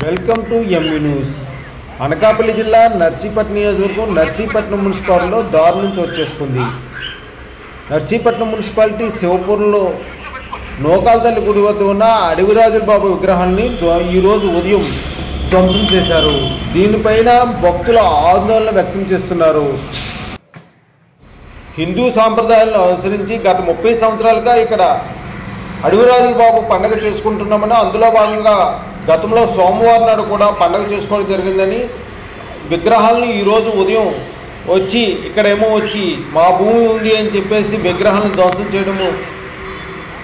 Welcome to MV news. Anakapalli జిల్లా నర్సీపట్నం నియోజకవర్గం నర్సీపట్నం మున్సిపాలిటీలో దారుణం చోటు చేసుకుంది. నర్సీపట్నం మున్సిపాలిటీ శివపూర్లో నోకాల తల్లి గుడి వద్ద ఉన్న అడవిరాజుల బాబు విగ్రహాన్ని ఈరోజు ఉదయం ధ్వంసం చేశారు. దీనిపైన భక్తులు ఆందోళన వ్యక్తం చేస్తున్నారు. హిందూ సాంప్రదాయాలను అనుసరించి గత 30 సంవత్సరాలుగా ఇక్కడ అడవిరాజుల బాబు పండుగ చేసుకుంటున్నామని, అందులో భాగంగా గతంలో సోమవారం నాడు కూడా పండుగ చేసుకోవడం జరిగిందని, విగ్రహాలను ఈరోజు ఉదయం వచ్చి ఇక్కడేమో వచ్చి మా భూమి ఉంది అని చెప్పేసి విగ్రహాలను ధ్వంసం చేయడము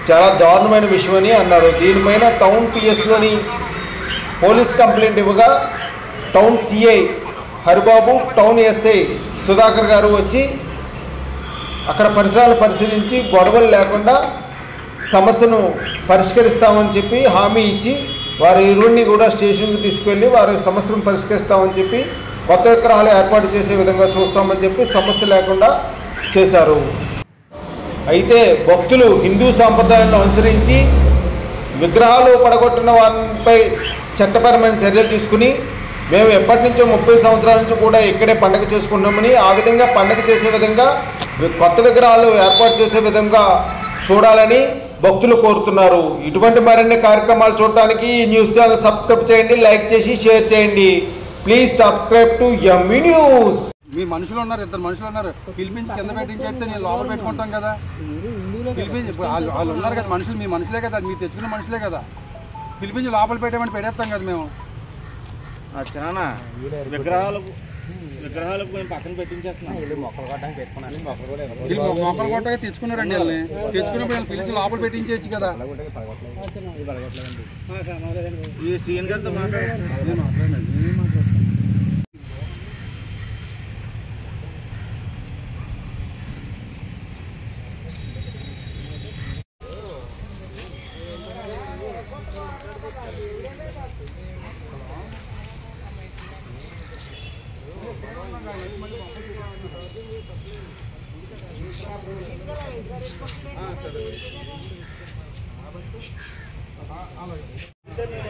చాలా దారుణమైన విషయమని అన్నారు. దీనిపైన టౌన్ పిఎస్లోని పోలీస్ కంప్లైంట్ ఇవ్వగా town CI Haribabu, town SI Sudhakar గారు వచ్చి అక్కడ పరిసరాలు పరిశీలించి గొడవలు లేకుండా సమస్యను పరిష్కరిస్తామని చెప్పి హామీ ఇచ్చి వారి ఇరువురిని కూడా స్టేషన్కి తీసుకెళ్ళి వారి సమస్యను పరిష్కరిస్తామని చెప్పి కొత్త విగ్రహాలు ఏర్పాటు చేసే విధంగా చూస్తామని చెప్పి సమస్య లేకుండా చేశారు. అయితే భక్తులు హిందూ సాంప్రదాయాలను అనుసరించి విగ్రహాలు పడగొట్టిన వారిపై చట్టపరమైన చర్యలు తీసుకుని మేము ఎప్పటి నుంచో 30 సంవత్సరాల నుంచి కూడా ఇక్కడే పండుగ చేసుకుంటామని, ఆ విధంగా పండుగ చేసే విధంగా కొత్త విగ్రహాలు ఏర్పాటు చేసే విధంగా చూడాలని భక్తులు కోరుతున్నారు. ఇటువంటి మరిన్ని కార్యక్రమాలు చూడటానికి ఈ న్యూస్ ఛానల్ సబ్స్క్రైబ్ చేయండి, లైక్ చేసి షేర్ చేయండి. Please subscribe to MV news. మీ మనుషులు ఉన్నారు, 2 మనుషులు ఉన్నారు, పిలిపించి కింద పెట్టించేస్తే నేను లోపల పెట్టుకుంటాం కదా. పిలిపించి వాళ్ళు ఉన్నారు కదా మనుషులు, మీ మనుషులే కదా, మీరు తెచ్చుకున్న మనుషులే కదా, పిలిపించి లోపల పెట్టేమని పెట్టేస్తాం కదా మేము. చాలా విగ్రహాలకు మేము పక్కన పెట్టించేస్తున్నాం. మొక్కలు కొట్టగా తెచ్చుకున్నారండి, వాళ్ళని తెచ్చుకున్నప్పుడు వాళ్ళు పిలిచి లోపల పెట్టించవచ్చు కదా. ఈ సీన్ గారితో మాట్లాడండి.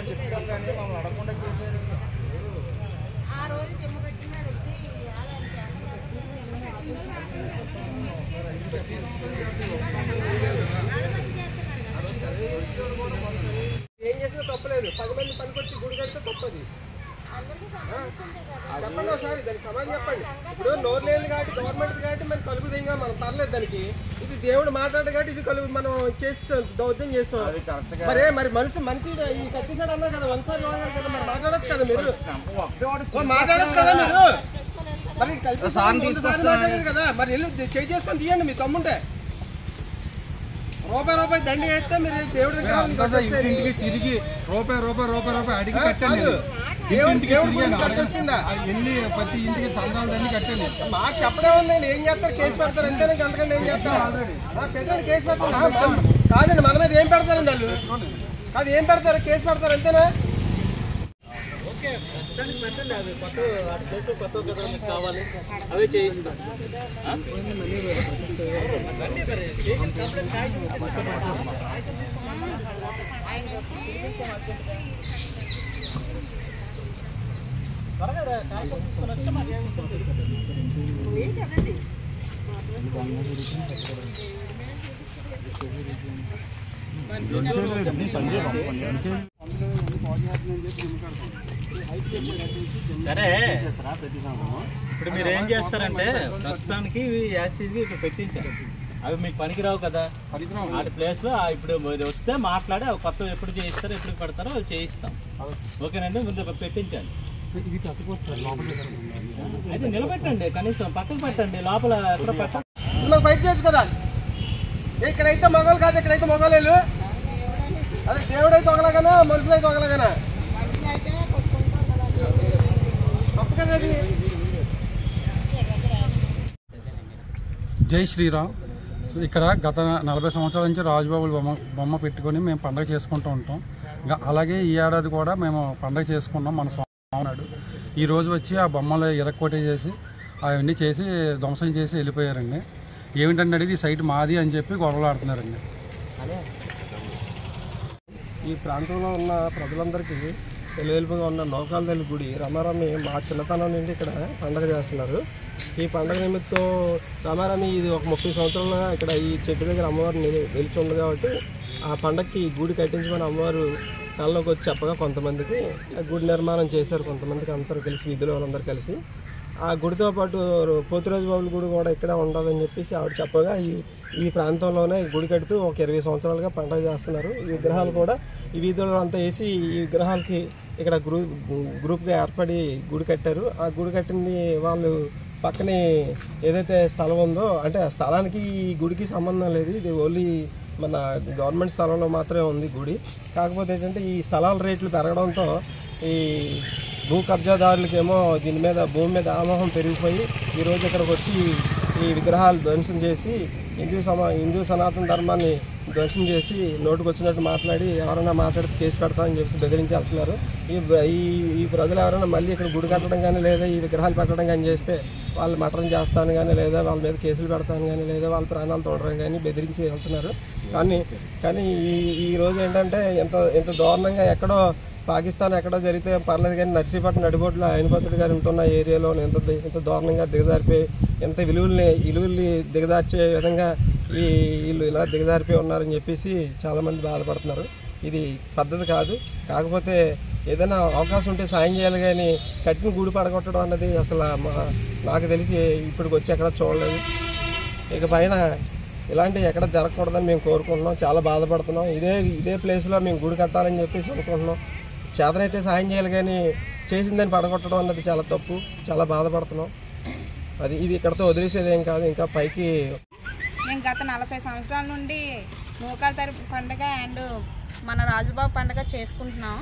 చెప్తాం కానీ మమ్మల్ని అడగకుండా చేశారు. ఏం చేసినా తప్పలేదు, 10 మంది పనికొచ్చి గుడి కడితే తప్పది. చెప్పండి ఒకసారి, దానికి సమాధానం చెప్పండి. ఇప్పుడు నోరు లేదు కాబట్టి గవర్నమెంట్ కాబట్టి మనం కలుగుదేగా, మనం పర్లేదు దానికి. ఇది దేవుడు మాట్లాడు కాబట్టి ఇది కలుగు మనం చేస్తాం, దౌర్జన్యం చేస్తాం. మరి మనిషి ఈ కట్టించాడు అన్నారు కదా, 1 సారి కదా, మరి మాట్లాడచ్చు కదా, మీరు మాట్లాడచ్చు కదా, మీరు మరి మాట్లాడారు కదా, మరి వెళ్ళి చేయి చేసుకొని తీయండి. మీ తమ్ముంటే రూపాయి దండి వేస్తే మీరు దేవుడి దగ్గర తిరిగి రూపాయి అడిగి కట్టండి. ప్రతి ఇంటికి సందాలు కట్టండి. మాకు చెప్పడే ఉంది, ఏం చేస్తారు, కేసు పెడతారు అంతేనా, అంతకంటే ఏం చేస్తారు, పెట్టండి కేసు పెడతారు. కాదండి, మన మీద ఏం పెడతారండి వాళ్ళు, అది ఏం పెడతారు, కేసు పెడతారు అంతేనా. పెట్టండి, అవి కొత్త కావాలి, అవే చేయిస్తాం. సరే, ఇప్పుడు మీరు ఏం చేస్తారంటే ప్రస్తుతానికి యాస్టీస్కి ఇక్కడ పెట్టించారు, అవి మీకు పనికిరావు కదా. వాటి ప్లేస్లో ఇప్పుడు వస్తే మాట్లాడి అవి కొత్త ఎప్పుడు చేయిస్తారో ఎప్పుడు పెడతారో అవి చేయిస్తాం. ఓకేనండి, ముందు పెట్టించాలి. అయితే నిలబెట్టండి, కనీసం పక్కన పెట్టండి, లోపల ఎక్కడ పెట్టండి. బయట చేయొచ్చు కదా, ఇక్కడైతే మగవాళ్ళు కాదు, ఇక్కడైతే మగవాళ్ళు. అదే దేవుడైతే ఒకలాగానా, మనుషులైతే ఒకలాగానా, తప్పు కదా అది. జై శ్రీరామ్. ఇక్కడ గత 40 సంవత్సరాల నుంచి రాజుబాబుల బొమ్మ పెట్టుకొని మేము పండుగ చేసుకుంటూ ఉంటాం. అలాగే ఈ ఏడాది కూడా మేము పండుగ చేసుకున్నాం. మన స్వామి ఈ రోజు వచ్చి ఆ బొమ్మలు ఇరక్కోటి చేసి అవన్నీ చేసి ధ్వంసం చేసి వెళ్ళిపోయారండి. ఏమిటంటే ఇది సైట్ మాది అని చెప్పి గొడవలు ఆడుతున్నారండి. ఈ ప్రాంతంలో ఉన్న ప్రజలందరికీ వెలువెలుపుగా ఉన్న నౌకాల తల్లి గుడి రమారమి మా చిన్నతనం నుండి ఇక్కడ పండగ చేస్తున్నారు. ఈ పండగ నిమిత్తం రమారమి ఇది ఒక 30 సంవత్సరాలుగా ఇక్కడ ఈ చెట్టు దగ్గర అమ్మవారిని నిలిచి ఉంది కాబట్టి ఆ పండగకి గుడి కట్టించుకొని అమ్మవారు కళ్ళలోకి వచ్చి చెప్పగా కొంతమందికి గుడి నిర్మాణం చేశారు. కొంతమందికి అందరూ కలిసి వీధుల వాళ్ళందరూ కలిసి ఆ గుడితో పాటు పోతురాజు బాబుల గుడి కూడా ఇక్కడే ఉండాలని చెప్పేసి ఆవిడ చెప్పగా ఈ ప్రాంతంలోనే గుడి కడుతూ ఒక 20 సంవత్సరాలుగా పండగ చేస్తున్నారు. ఈ విగ్రహాలు కూడా ఈ వీధుల్లో అంతా వేసి ఈ విగ్రహాలకి ఇక్కడ గ్రూప్గా ఏర్పడి గుడి కట్టారు. ఆ గుడి కట్టింది వాళ్ళు పక్కనే ఏదైతే స్థలం ఉందో అంటే ఆ స్థలానికి ఈ గుడికి సంబంధం లేదు. ఇది ఓన్లీ మన గవర్నమెంట్ స్థలంలో మాత్రమే ఉంది గుడి. కాకపోతే ఏంటంటే ఈ స్థలాల రేట్లు పెరగడంతో ఈ భూ కబ్జాదారులకేమో దీని మీద భూమి మీద ఆమోహం పెరిగిపోయి ఈరోజు ఇక్కడికి వచ్చి ఈ విగ్రహాలు ధ్వంసం చేసి హిందూ సనాతన ధర్మాన్ని ధ్వంసం చేసి నోటుకు వచ్చినట్టు మాట్లాడి ఎవరైనా మాట్లాడితే కేసు పెడతామని చెప్పి బెదిరించి వెళ్తున్నారు. ఈ ప్రజలు ఎవరైనా మళ్ళీ ఇక్కడ గుడి కట్టడం కానీ లేదా ఈ విగ్రహాలు పెట్టడం కానీ చేస్తే వాళ్ళు మటన్ చేస్తాను కానీ లేదా వాళ్ళ మీద కేసులు పెడతాను కానీ లేదా వాళ్ళ ప్రాణాలు తోడడం కానీ బెదిరించి వెళ్తున్నారు. కానీ ఈ రోజు ఏంటంటే ఎంత దారుణంగా ఎక్కడో పాకిస్తాన్ ఎక్కడో జరిగితే పర్లేదు కానీ నర్సీపట్నం నడిబొడ్లో అయినపత్రుడు గారు ఉంటున్న ఏరియాలో ఎంత దారుణంగా దిగజారిపోయి ఎంత విలువల్ని దిగజార్చే విధంగా వీళ్ళు ఇలా దిగజారిపోయి ఉన్నారని చెప్పేసి చాలామంది బాధపడుతున్నారు. ఇది పద్ధతి కాదు. కాకపోతే ఏదైనా అవకాశం ఉంటే సాయం చేయాలి కానీ కట్టిన గుడి పడగొట్టడం అన్నది అసలు నాకు తెలిసి ఇప్పటికి వచ్చి ఎక్కడ చూడలేదు. ఇక పైన ఇలాంటివి ఎక్కడ జరగకూడదని మేము కోరుకుంటున్నాం. చాలా బాధపడుతున్నాం. ఇదే ప్లేస్లో మేము గుడి కట్టాలని చెప్పేసి అనుకుంటున్నాం. చేతనైతే సాయం చేయాలి కానీ చేసిందని పడగొట్టడం అన్నది చాలా తప్పు. చాలా బాధపడుతున్నాం. ఇది ఇక్కడతో వదిలేసేది ఏం కాదు. ఇంకా పైకి మేము గత 40 సంవత్సరాల నుండి నూకాల తరపు పండుగ అండ్ మన రాజుబాబు పండుగ చేసుకుంటున్నాం.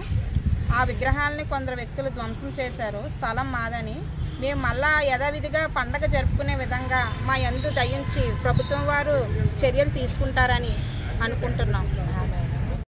ఆ విగ్రహాలని కొందరు వ్యక్తులు ధ్వంసం చేశారు. స్థలం మాదని మేము మళ్ళా యథావిధిగా పండగ జరుపుకునే విధంగా మా యందు దయించి ప్రభుత్వం వారు చర్యలు తీసుకుంటారని అనుకుంటున్నాం.